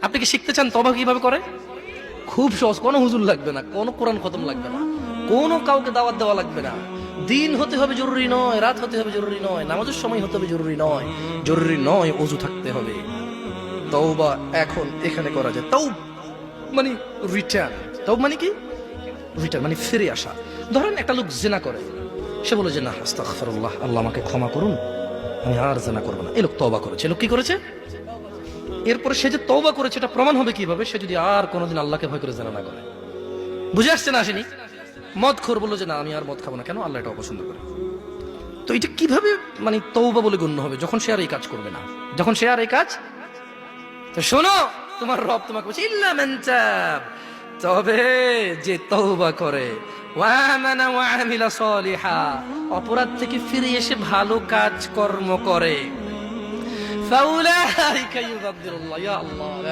আপনি কি শিখতে চান তওবা কিভাবে করে? খুব সহজ, কোনো হুজুর লাগবে না, কোনো কোরআন খতম লাগবে না, কোনো কাউকে দাওয়াত দেওয়া লাগবে না। দিন হতে হবে জরুরি নয়, রাত হতে হবে জরুরি নয়, নামাজের সময় হতে হবে জরুরি নয়, জরুরি নয় ওযু থাকতে হবে। তওবা এখন এখানে করা যায়। তওব মানে রিটার্ন, তওব মানে কি? রিটার্ন মানে ফিরে আসা। ধরেন একটা লোক জিনা করে, সে বলে যে না আস্তাগফিরুল্লাহ, আল্লাহ আমাকে ক্ষমা করুন, আমি আর জিনা করব না। এই লোক তওবা করেছে। লোক কি করেছে? এরপরে সে যে তওবা করেছে এটা প্রমাণ হবে কিভাবে? সে যদি আর কোনোদিন আল্লাহকে ভয় করে জিনা না করে। বুঝে আসছে না? আসেনি? মদখোর বলল যে না আমি আর মদ খাবো না, কেন? আল্লাহ এটা অপছন্দ করে। তো এটা কিভাবে মানে তওবা বলে গণ্য হবে? যখন সে আর এই কাজ করবে না, যখন সে আর এই কাজ। তো শোনো, তোমার রব তোমাকে বলছে ইল্লা মান তাব, তবে যে তওবা করে, ওয়া আমানা ওয়া আমিলা সলিহা, অপরাধ থেকে ফিরে এসে ভালো কাজ কর্ম করে, ফাউলাইকা ইউবাদদিরুল্লাহ, ইয়া আল্লাহ।